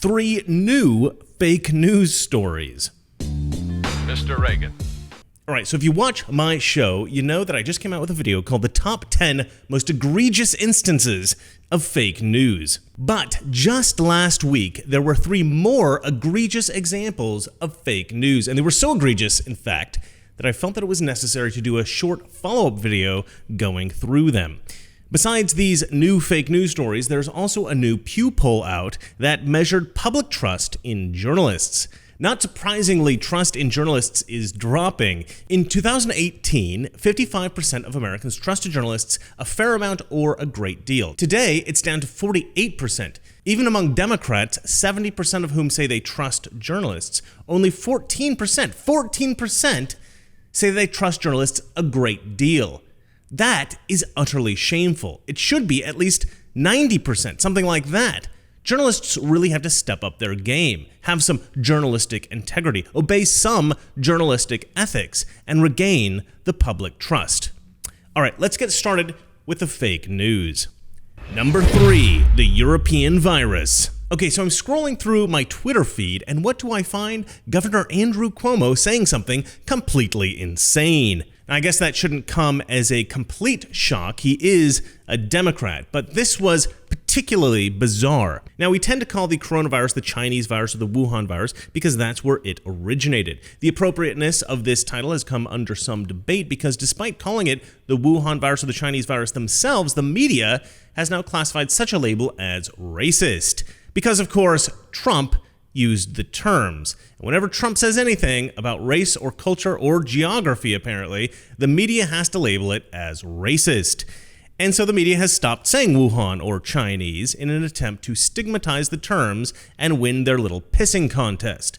3 new fake news stories. Mr. Reagan. All right, so if you watch my show, you know that I just came out with a video called The Top 10 Most Egregious Instances of Fake News. But just last week, there were 3 more egregious examples of fake news. And they were so egregious, in fact, that I felt that it was necessary to do a short follow-up video going through them. Besides these new fake news stories, there's also a new Pew poll out that measured public trust in journalists. Not surprisingly, trust in journalists is dropping. In 2018, 55% of Americans trusted journalists a fair amount or a great deal. Today, it's down to 48%. Even among Democrats, 70% of whom say they trust journalists, only 14% say they trust journalists a great deal. That is utterly shameful. It should be at least 90%, something like that. Journalists really have to step up their game, have some journalistic integrity, obey some journalistic ethics, and regain the public trust. All right, let's get started with the fake news. Number 3, the European virus. Okay, so I'm scrolling through my Twitter feed, and what do I find? Governor Andrew Cuomo saying something completely insane. Now, I guess that shouldn't come as a complete shock. He is a Democrat, but this was particularly bizarre. Now, we tend to call the coronavirus the Chinese virus or the Wuhan virus because that's where it originated. The appropriateness of this title has come under some debate because despite calling it the Wuhan virus or the Chinese virus themselves, the media has now classified such a label as racist. Because, of course, Trump used the terms. And whenever Trump says anything about race or culture or geography, apparently, the media has to label it as racist. And so the media has stopped saying Wuhan or Chinese in an attempt to stigmatize the terms and win their little pissing contest.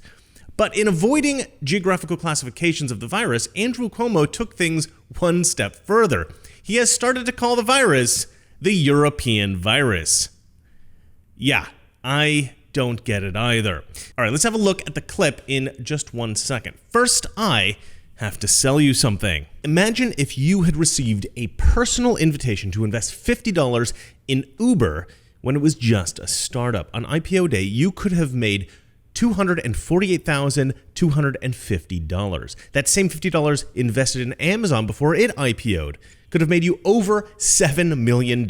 But in avoiding geographical classifications of the virus, Andrew Cuomo took things one step further. He has started to call the virus the European virus. Yeah, I don't get it either. All right, let's have a look at the clip in just 1 second. First, I have to sell you something. Imagine if you had received a personal invitation to invest $50 in Uber when it was just a startup. On IPO day, you could have made $248,250. That same $50 invested in Amazon before it IPO'd could have made you over $7 million.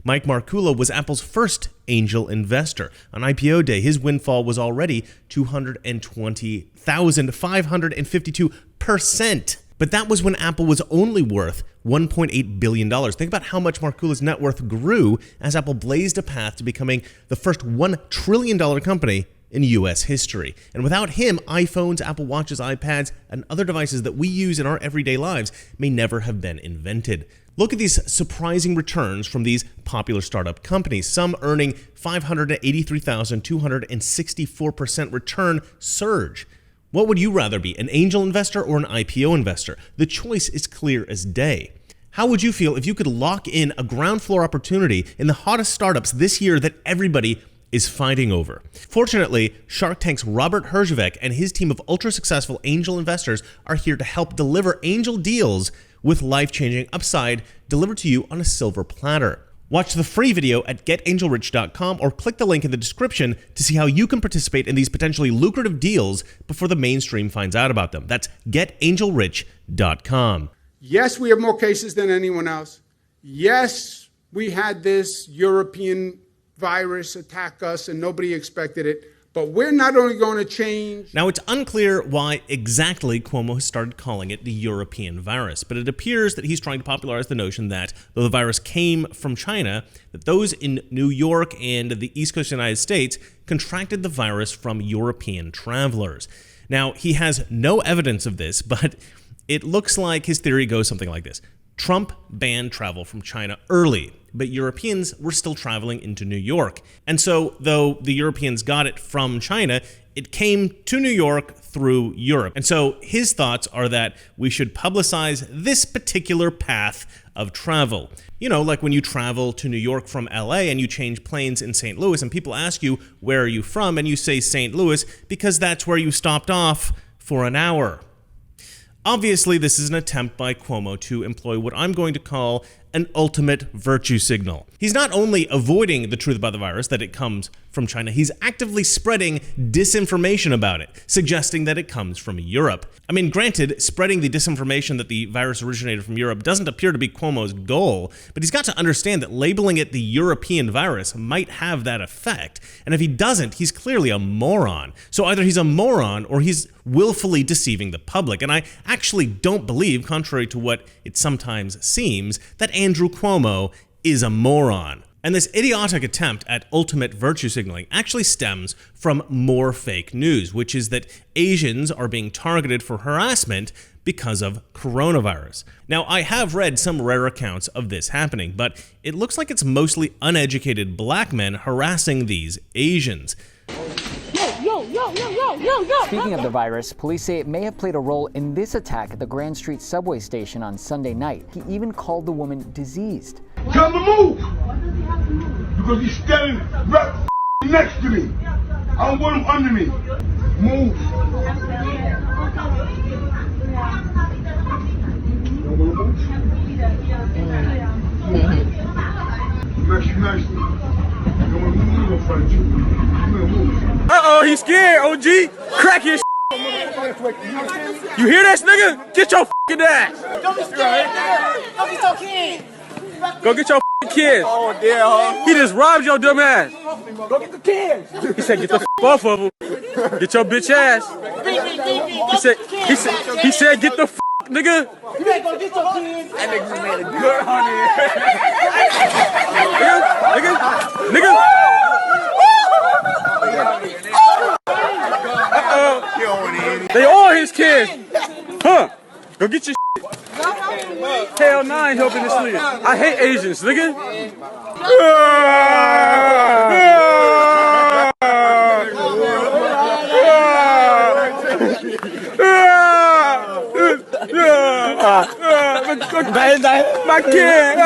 Mike Markula was Apple's first angel investor. On IPO day, his windfall was already $220,552%. But that was when Apple was only worth $1.8 billion. Think about how much Markula's net worth grew as Apple blazed a path to becoming the first $1 trillion company in U.S. history. And without him, iPhones, Apple Watches, iPads, and other devices that we use in our everyday lives may never have been invented. Look at these surprising returns from these popular startup companies, some earning 583,264% return surge. What would you rather be, an angel investor or an IPO investor? The choice is clear as day. How would you feel if you could lock in a ground floor opportunity in the hottest startups this year that everybody is fighting over? Fortunately, Shark Tank's Robert Herjavec and his team of ultra-successful angel investors are here to help deliver angel deals with life-changing upside delivered to you on a silver platter. Watch the free video at getangelrich.com or click the link in the description to see how you can participate in these potentially lucrative deals before the mainstream finds out about them. That's getangelrich.com. Yes, we have more cases than anyone else. Yes, we had this European virus attack us and nobody expected it. But we're not only going to change. Now, it's unclear why exactly Cuomo has started calling it the European virus, but it appears that he's trying to popularize the notion that though the virus came from China, that those in New York and the East Coast of the United States contracted the virus from European travelers. Now, he has no evidence of this, but it looks like his theory goes something like this. Trump banned travel from China early, but Europeans were still traveling into New York. And so, though the Europeans got it from China, it came to New York through Europe. And so his thoughts are that we should publicize this particular path of travel. You know, like when you travel to New York from LA and you change planes in St. Louis and people ask you, where are you from? And you say St. Louis because that's where you stopped off for an hour. Obviously, this is an attempt by Cuomo to employ what I'm going to call an ultimate virtue signal. He's not only avoiding the truth about the virus, that it comes from China, he's actively spreading disinformation about it, suggesting that it comes from Europe. I mean, granted, spreading the disinformation that the virus originated from Europe doesn't appear to be Cuomo's goal, but he's got to understand that labeling it the European virus might have that effect. And if he doesn't, he's clearly a moron. So either he's a moron or he's willfully deceiving the public. And I actually don't believe, contrary to what it sometimes seems, that Andrew Cuomo is a moron. And this idiotic attempt at ultimate virtue signaling actually stems from more fake news, which is that Asians are being targeted for harassment because of coronavirus. Now, I have read some rare accounts of this happening, but it looks like it's mostly uneducated black men harassing these Asians. Speaking of the virus, police say it may have played a role in this attack at the Grand Street subway station on Sunday night. He even called the woman diseased. Tell him to move! Because he's standing right next to me. I don't want him under me. Move. Uh-oh, he's scared, OG. Crack his You hear this, nigga? Get your f***ing ass. Don't be scared, nigga. Don't be so kid. Go get your f***ing kids. Oh, dear, huh? He just robbed your dumb ass. Go get the kids. He said, get the f*** off of him. Get your bitch ass. He said, get the f***, nigga. You better go get your kids. That nigga just made a good honey. Nigga. They all his kids. Huh. Go get your Hell 9 helping this nigga. I hate Asians, nigga. My kid.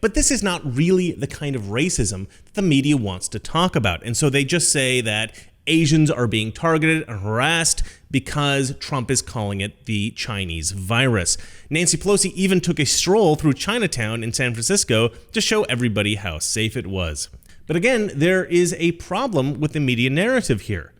But this is not really the kind of racism that the media wants to talk about. And so they just say that Asians are being targeted and harassed because Trump is calling it the Chinese virus. Nancy Pelosi even took a stroll through Chinatown in San Francisco to show everybody how safe it was. But again, there is a problem with the media narrative here.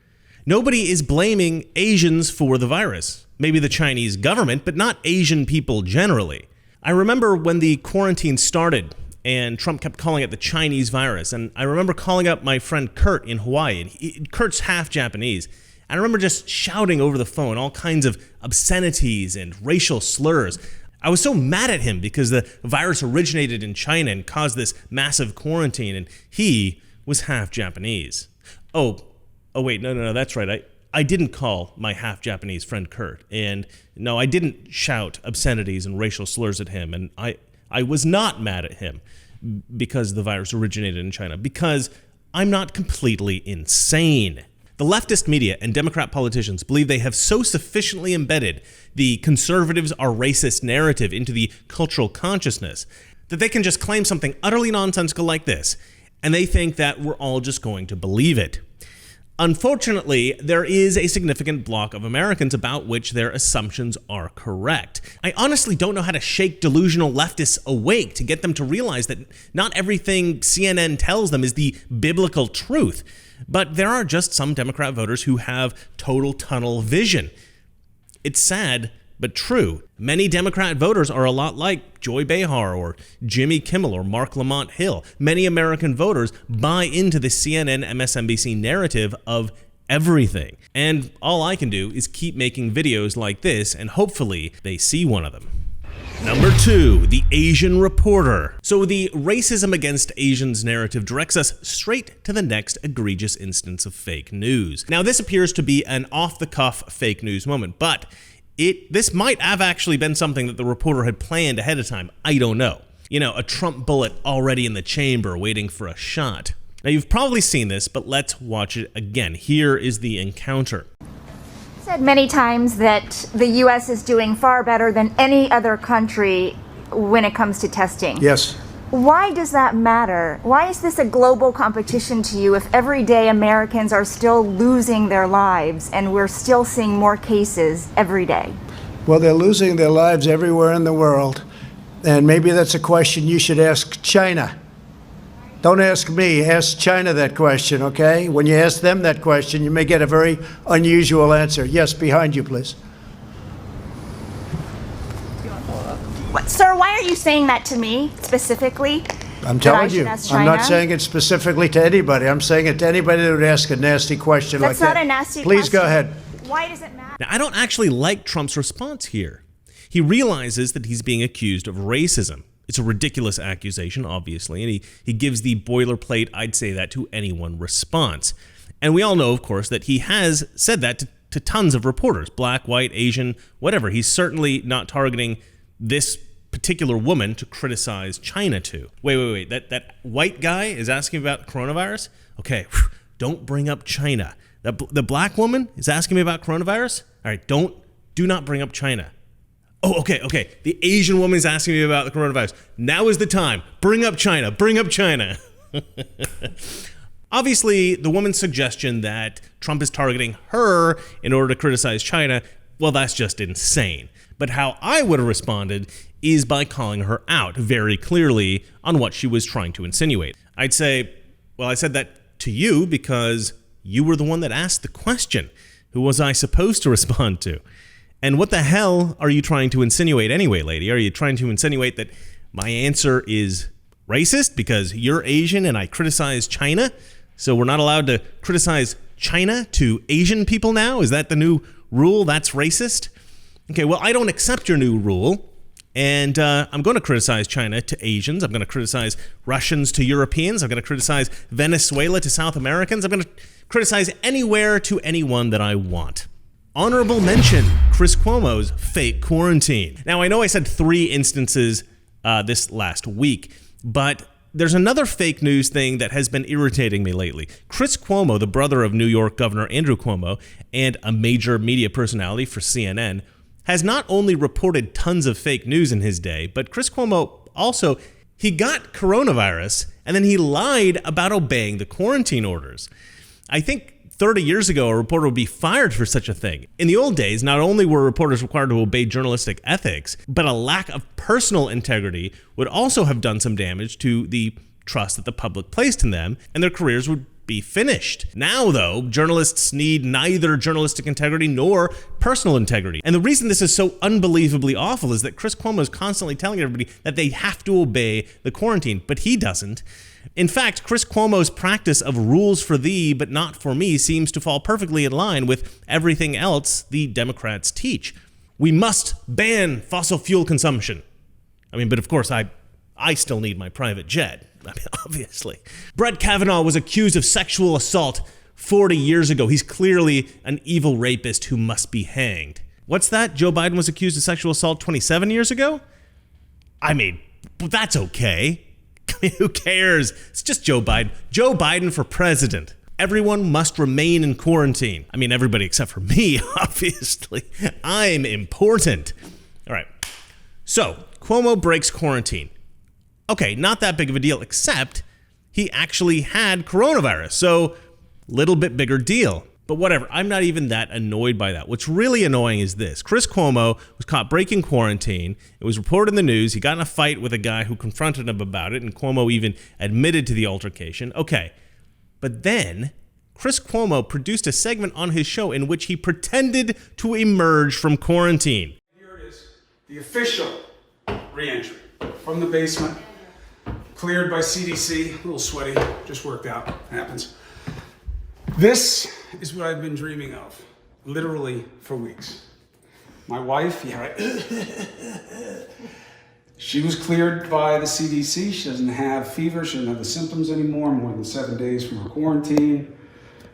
Nobody is blaming Asians for the virus. Maybe the Chinese government, but not Asian people generally. I remember when the quarantine started and Trump kept calling it the Chinese virus. And I remember calling up my friend Kurt in Hawaii. And Kurt's half Japanese. And I remember just shouting over the phone all kinds of obscenities and racial slurs. I was so mad at him because the virus originated in China and caused this massive quarantine. And he was half Japanese. Oh wait, no, that's right. I didn't call my half Japanese friend Kurt. And no, I didn't shout obscenities and racial slurs at him. And I was not mad at him because the virus originated in China, because I'm not completely insane. The leftist media and Democrat politicians believe they have so sufficiently embedded the conservatives are racist narrative into the cultural consciousness that they can just claim something utterly nonsensical like this, and they think that we're all just going to believe it. Unfortunately, there is a significant block of Americans about which their assumptions are correct. I honestly don't know how to shake delusional leftists awake to get them to realize that not everything CNN tells them is the biblical truth. But there are just some Democrat voters who have total tunnel vision. It's sad, but true. Many Democrat voters are a lot like Joy Behar or Jimmy Kimmel or Mark Lamont Hill. Many American voters buy into the CNN MSNBC narrative of everything. And all I can do is keep making videos like this, and hopefully they see one of them. Number 2, the Asian reporter. So the racism against Asians narrative directs us straight to the next egregious instance of fake news. Now, this appears to be an off-the-cuff fake news moment, but this might have actually been something that the reporter had planned ahead of time. I don't know. You know, a Trump bullet already in the chamber waiting for a shot. Now, you've probably seen this, but let's watch it again. Here is the encounter. Said many times that the U.S. is doing far better than any other country when it comes to testing. Yes. Why does that matter? Why is this a global competition to you if every day Americans are still losing their lives and we're still seeing more cases every day? Well, they're losing their lives everywhere in the world. And maybe that's a question you should ask China. Don't ask me, ask China that question, okay? When you ask them that question, you may get a very unusual answer. Yes, behind you, please. Sir, why are you saying that to me specifically? I'm telling you, I'm not saying it specifically to anybody. I'm saying it to anybody that would ask a nasty question like that. That's not a nasty question. Please go ahead. Why does it matter? Now, I don't actually like Trump's response here. He realizes that he's being accused of racism. It's a ridiculous accusation, obviously, and he gives the boilerplate, I'd say that to anyone response. And we all know, of course, that he has said that to tons of reporters, black, white, Asian, whatever. He's certainly not targeting this particular woman to criticize China to. Wait. That white guy is asking about coronavirus? Okay, don't bring up China. The black woman is asking me about coronavirus? All right, do not bring up China. Oh, okay. The Asian woman is asking me about the coronavirus. Now is the time. Bring up China. Bring up China. Obviously, the woman's suggestion that Trump is targeting her in order to criticize China, well, that's just insane. But how I would have responded is by calling her out very clearly on what she was trying to insinuate. I'd say, well, I said that to you because you were the one that asked the question. Who was I supposed to respond to? And what the hell are you trying to insinuate anyway, lady? Are you trying to insinuate that my answer is racist because you're Asian and I criticize China? So we're not allowed to criticize China to Asian people now? Is that the new rule? That's racist? Okay, well, I don't accept your new rule. And I'm going to criticize China to Asians. I'm going to criticize Russians to Europeans. I'm going to criticize Venezuela to South Americans. I'm going to criticize anywhere to anyone that I want. Honorable mention, Chris Cuomo's fake quarantine. Now, I know I said 3 instances this last week, but there's another fake news thing that has been irritating me lately. Chris Cuomo, the brother of New York Governor Andrew Cuomo and a major media personality for CNN, has not only reported tons of fake news in his day, but Chris Cuomo also, he got coronavirus and then he lied about obeying the quarantine orders. I think 30 years ago, a reporter would be fired for such a thing. In the old days, not only were reporters required to obey journalistic ethics, but a lack of personal integrity would also have done some damage to the trust that the public placed in them, and their careers would be finished. Now, though, journalists need neither journalistic integrity nor personal integrity. And the reason this is so unbelievably awful is that Chris Cuomo is constantly telling everybody that they have to obey the quarantine, but he doesn't. In fact, Chris Cuomo's practice of rules for thee but not for me seems to fall perfectly in line with everything else the Democrats teach. We must ban fossil fuel consumption. But of course, I still need my private jet. Obviously. Brett Kavanaugh was accused of sexual assault 40 years ago. He's clearly an evil rapist who must be hanged. What's that? Joe Biden was accused of sexual assault 27 years ago? That's okay. Who cares? It's just Joe Biden. Joe Biden for president. Everyone must remain in quarantine. Everybody except for me, obviously. I'm important. All right. So, Cuomo breaks quarantine. Okay, not that big of a deal, except he actually had coronavirus. So, little bit bigger deal. But whatever, I'm not even that annoyed by that. What's really annoying is this. Chris Cuomo was caught breaking quarantine. It was reported in the news. He got in a fight with a guy who confronted him about it, and Cuomo even admitted to the altercation. Okay, but then Chris Cuomo produced a segment on his show in which he pretended to emerge from quarantine. Here it is, the official re-entry from the basement, cleared by CDC, a little sweaty, just worked out, happens. This is what I've been dreaming of, literally for weeks. My wife, she was cleared by the CDC. She doesn't have fever, she doesn't have the symptoms anymore, more than 7 days from her quarantine.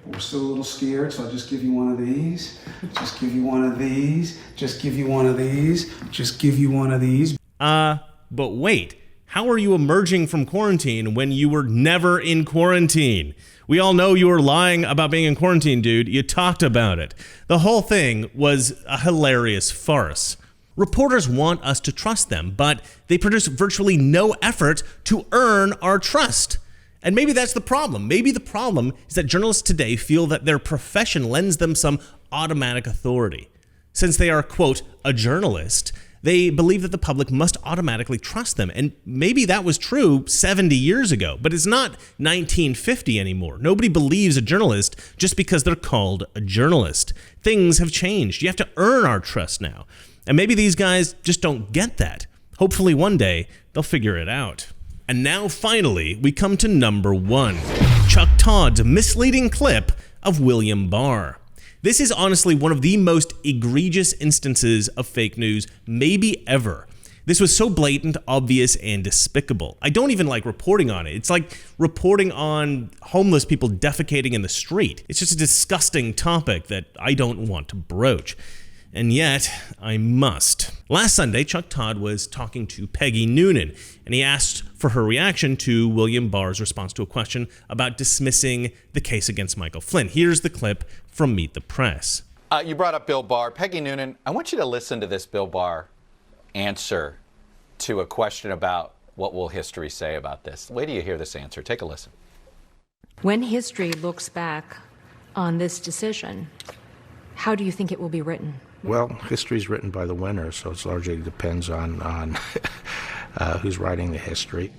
But we're still a little scared, so I'll just give you one of these, just give you one of these, just give you one of these, just give you one of these. But wait, how are you emerging from quarantine when you were never in quarantine? We all know you were lying about being in quarantine, dude. You talked about it. The whole thing was a hilarious farce. Reporters want us to trust them, but they produce virtually no effort to earn our trust. And maybe that's the problem. Maybe the problem is that journalists today feel that their profession lends them some automatic authority. Since they are, quote, a journalist, They believe that the public must automatically trust them. And maybe that was true 70 years ago, but it's not 1950 anymore. Nobody believes a journalist just because they're called a journalist. Things have changed. You have to earn our trust now. And maybe these guys just don't get that. Hopefully one day they'll figure it out. And now finally, we come to number 1. Chuck Todd's misleading clip of William Barr. This is honestly one of the most egregious instances of fake news maybe ever. This was so blatant, obvious, and despicable. I don't even like reporting on it. It's like reporting on homeless people defecating in the street. It's just a disgusting topic that I don't want to broach. And yet, I must. Last Sunday, Chuck Todd was talking to Peggy Noonan, and he asked for her reaction to William Barr's response to a question about dismissing the case against Michael Flynn. Here's the clip from Meet the Press. You brought up Bill Barr. Peggy Noonan, I want you to listen to this Bill Barr answer to a question about what will history say about this. Wait till you hear this answer. Take a listen. When history looks back on this decision, how do you think it will be written? Well, history's written by the winner, so it largely depends on who's writing the history.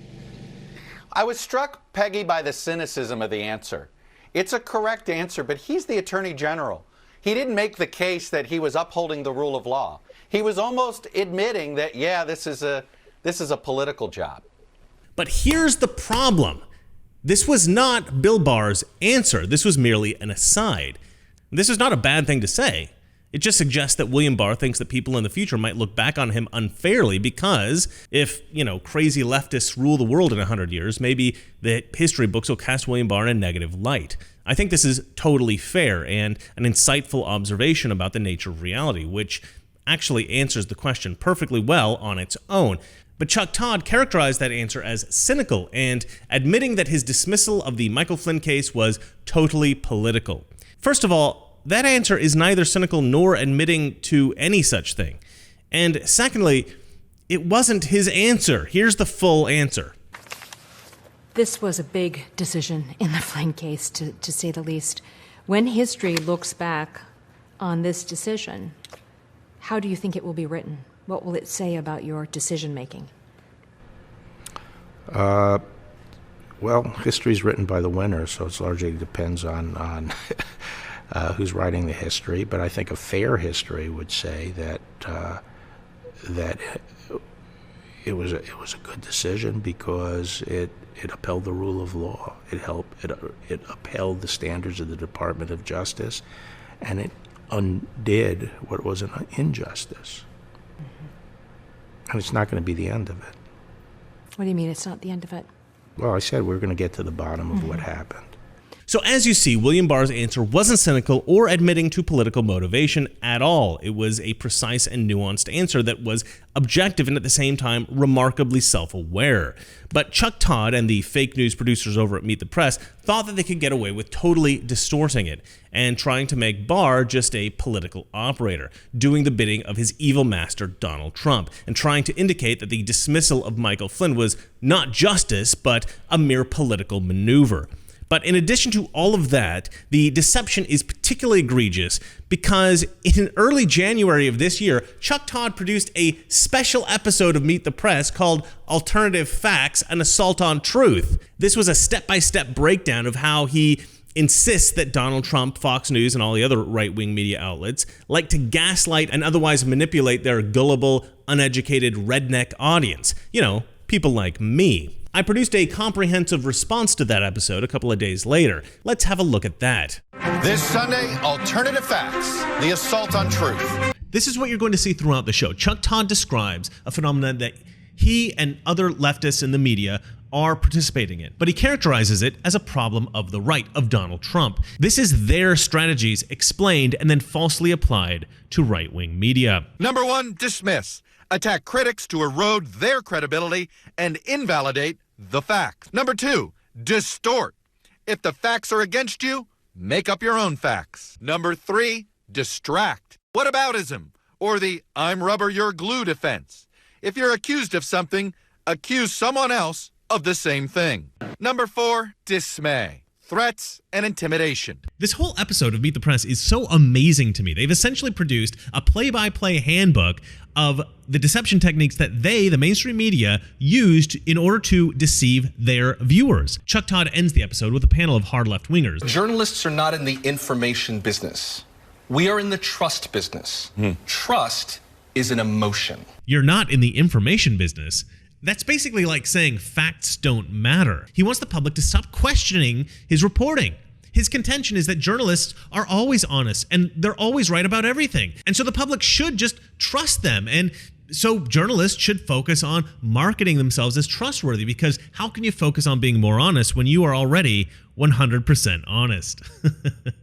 I was struck, Peggy, by the cynicism of the answer. It's a correct answer, but he's the Attorney General. He didn't make the case that he was upholding the rule of law. He was almost admitting that, yeah, this is a political job. But here's the problem. This was not Bill Barr's answer. This was merely an aside. This is not a bad thing to say. It just suggests that William Barr thinks that people in the future might look back on him unfairly because if, crazy leftists rule the world in 100 years, maybe the history books will cast William Barr in a negative light. I think this is totally fair and an insightful observation about the nature of reality, which actually answers the question perfectly well on its own. But Chuck Todd characterized that answer as cynical and admitting that his dismissal of the Michael Flynn case was totally political. First of all, that answer is neither cynical nor admitting to any such thing. And secondly, it wasn't his answer. Here's the full answer. This was a big decision in the Flynn case, to say the least. When history looks back on this decision, how do you think it will be written? What will it say about your decision-making? Well, history's written by the winner, so it largely depends on who's writing the history. But I think a fair history would say that it was a good decision because it upheld the rule of law. It upheld the standards of the Department of Justice, and it undid what was an injustice. Mm-hmm. And it's not going to be the end of it. What do you mean it's not the end of it? Well, I said we're going to get to the bottom of what happened. So as you see, William Barr's answer wasn't cynical or admitting to political motivation at all. It was a precise and nuanced answer that was objective and at the same time remarkably self-aware. But Chuck Todd and the fake news producers over at Meet the Press thought that they could get away with totally distorting it and trying to make Barr just a political operator, doing the bidding of his evil master Donald Trump, and trying to indicate that the dismissal of Michael Flynn was not justice, but a mere political maneuver. But in addition to all of that, the deception is particularly egregious because in early January of this year, Chuck Todd produced a special episode of Meet the Press called Alternative Facts, an Assault on Truth. This was a step-by-step breakdown of how he insists that Donald Trump, Fox News, and all the other right-wing media outlets like to gaslight and otherwise manipulate their gullible, uneducated redneck audience. People like me. I produced a comprehensive response to that episode a couple of days later. Let's have a look at that. This Sunday, Alternative Facts, the assault on truth. This is what you're going to see throughout the show. Chuck Todd describes a phenomenon that he and other leftists in the media are participating in, but he characterizes it as a problem of the right, of Donald Trump. This is their strategies explained and then falsely applied to right-wing media. Number 1, dismiss. Attack critics to erode their credibility and invalidate the facts. Number 2, distort. If the facts are against you, make up your own facts. Number 3, distract. Whataboutism, or the I'm rubber, you're glue defense. If you're accused of something, accuse someone else of the same thing. Number 4, dismay. threats, and intimidation. This whole episode of Meet the Press is so amazing to me. They've essentially produced a play-by-play handbook of the deception techniques that they, the mainstream media, used in order to deceive their viewers. Chuck Todd ends the episode with a panel of hard left-wingers. Journalists are not in the information business. We are in the trust business. Trust is an emotion. You're not in the information business. That's basically like saying facts don't matter. He wants the public to stop questioning his reporting. His contention is that journalists are always honest and they're always right about everything. And so the public should just trust them. And so journalists should focus on marketing themselves as trustworthy, because how can you focus on being more honest when you are already 100% honest?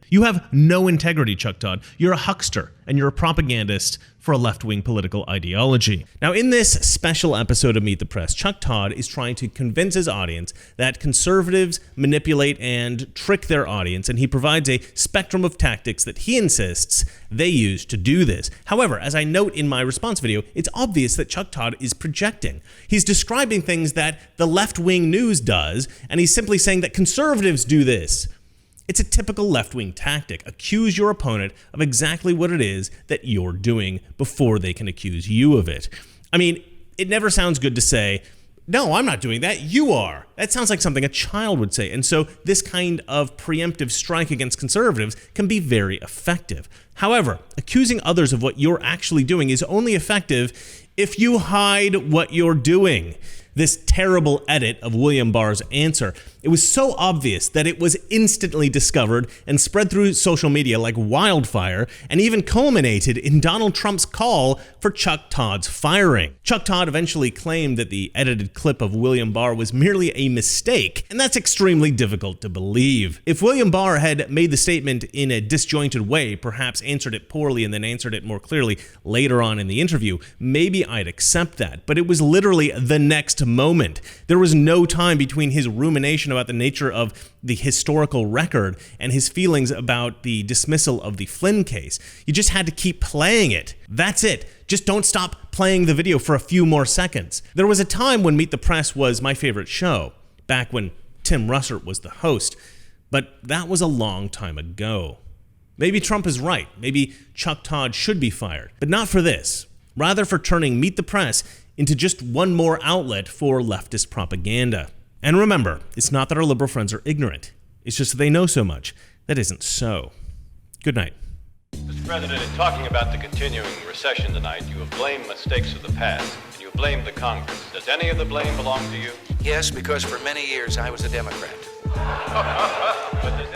You have no integrity, Chuck Todd. You're a huckster and you're a propagandist for a left-wing political ideology. Now, in this special episode of Meet the Press, Chuck Todd is trying to convince his audience that conservatives manipulate and trick their audience, and he provides a spectrum of tactics that he insists they use to do this. However, as I note in my response video, it's obvious that Chuck Todd is projecting. He's describing things that the left-wing news does, and he's simply saying that conservatives do this. It's a typical left-wing tactic. Accuse your opponent of exactly what it is that you're doing before they can accuse you of it. I mean, it never sounds good to say, no, I'm not doing that, you are. That sounds like something a child would say. And so this kind of preemptive strike against conservatives can be very effective. However, accusing others of what you're actually doing is only effective if you hide what you're doing. This terrible edit of William Barr's answer, it was so obvious that it was instantly discovered and spread through social media like wildfire, and even culminated in Donald Trump's call for Chuck Todd's firing. Chuck Todd eventually claimed that the edited clip of William Barr was merely a mistake, and that's extremely difficult to believe. If William Barr had made the statement in a disjointed way, perhaps answered it poorly and then answered it more clearly later on in the interview, maybe I'd accept that. But it was literally the next moment. There was no time between his rumination about the nature of the historical record and his feelings about the dismissal of the Flynn case. You just had to keep playing it. That's it. Just don't stop playing the video for a few more seconds. There was a time when Meet the Press was my favorite show, back when Tim Russert was the host, but that was a long time ago. Maybe Trump is right. Maybe Chuck Todd should be fired, but not for this. Rather for turning Meet the Press into just one more outlet for leftist propaganda. And remember, it's not that our liberal friends are ignorant. It's just that they know so much. That isn't so. Good night. Mr. President, in talking about the continuing recession tonight, you have blamed mistakes of the past, and you have blamed the Congress. Does any of the blame belong to you? Yes, because for many years I was a Democrat. But does